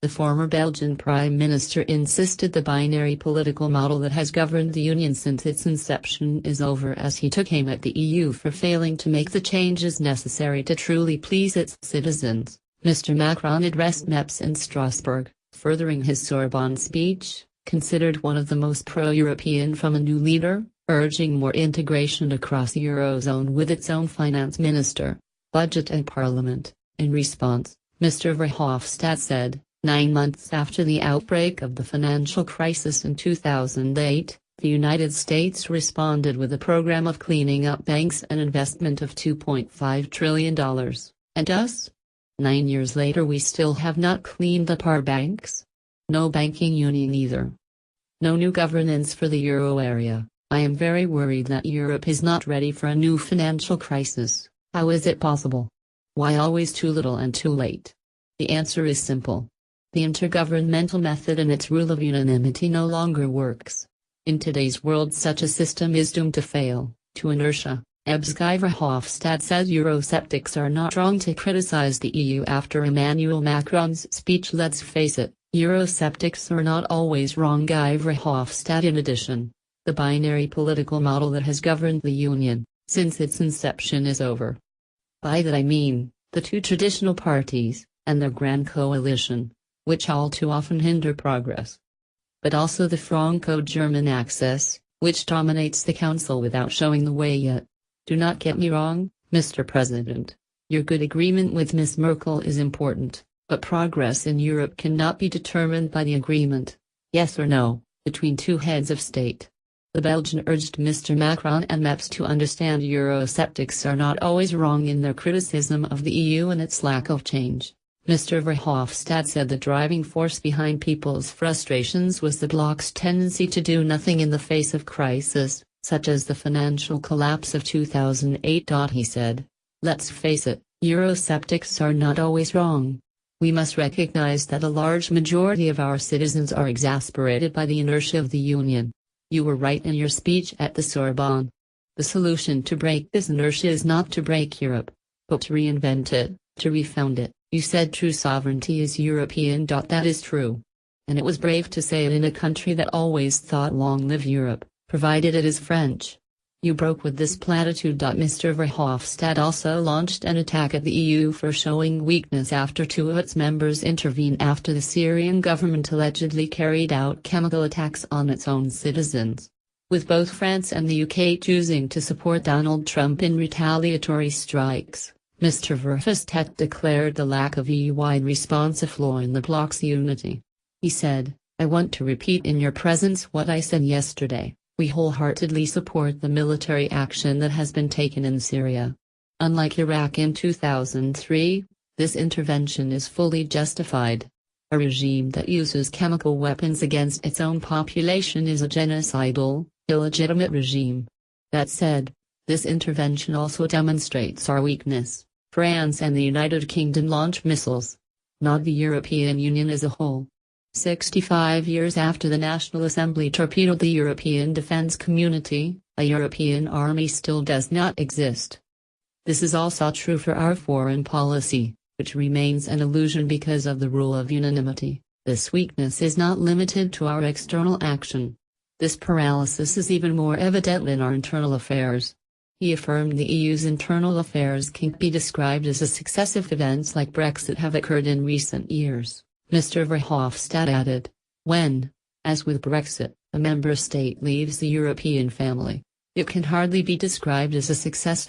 The former Belgian Prime Minister insisted the binary political model that has governed the Union since its inception is over, as he took aim at the EU for failing to make the changes necessary to truly please its citizens. Mr. Macron addressed MEPs in Strasbourg, furthering his Sorbonne speech, considered one of the most pro-European from a new leader, urging more integration across the Eurozone with its own finance minister, budget and parliament. In response, Mr. Verhofstadt said, 9 months after the outbreak of the financial crisis in 2008, the United States responded with a program of cleaning up banks and investment of $2.5 trillion. And us? 9 years later we still have not cleaned up our banks? No banking union either. No new governance for the euro area. I am very worried that Europe is not ready for a new financial crisis. How is it possible? Why always too little and too late? The answer is simple. The intergovernmental method and its rule of unanimity no longer works. In today's world such a system is doomed to fail, to inertia. Guy Verhofstadt said Eurosceptics are not wrong to criticize the EU after Emmanuel Macron's speech. Let's face it, Eurosceptics are not always wrong. Guy Verhofstadt. In addition, the binary political model that has governed the Union since its inception is over. By that I mean, the two traditional parties, and their grand coalition, which all too often hinder progress. But also the Franco-German axis, which dominates the Council without showing the way yet. Do not get me wrong, Mr. President. Your good agreement with Ms. Merkel is important, but progress in Europe cannot be determined by the agreement, yes or no, between two heads of state. The Belgian urged Mr. Macron and MEPs to understand Eurosceptics are not always wrong in their criticism of the EU and its lack of change. Mr. Verhofstadt said the driving force behind people's frustrations was the bloc's tendency to do nothing in the face of crisis, such as the financial collapse of 2008. He said, let's face it, Eurosceptics are not always wrong. We must recognize that a large majority of our citizens are exasperated by the inertia of the Union. You were right in your speech at the Sorbonne. The solution to break this inertia is not to break Europe, but to reinvent it, to refound it. You said true sovereignty is European. That is true. And it was brave to say it in a country that always thought long live Europe, provided it is French. You broke with this platitude. Mr. Verhofstadt also launched an attack at the EU for showing weakness after two of its members intervened after the Syrian government allegedly carried out chemical attacks on its own citizens. With both France and the UK choosing to support Donald Trump in retaliatory strikes, Mr. Verhofstadt declared the lack of EU-wide response a flaw in the bloc's unity. He said, I want to repeat in your presence what I said yesterday. We wholeheartedly support the military action that has been taken in Syria. Unlike Iraq in 2003, this intervention is fully justified. A regime that uses chemical weapons against its own population is a genocidal, illegitimate regime. That said, this intervention also demonstrates our weakness. France and the United Kingdom launch missiles. Not the European Union as a whole. 65 years after the National Assembly torpedoed the European defense community, a European army still does not exist. This is also true for our foreign policy, which remains an illusion because of the rule of unanimity. This weakness is not limited to our external action. This paralysis is even more evident in our internal affairs. He affirmed the EU's internal affairs can't be described as a success if events like Brexit have occurred in recent years. Mr. Verhofstadt added, when, as with Brexit, a member state leaves the European family, it can hardly be described as a success.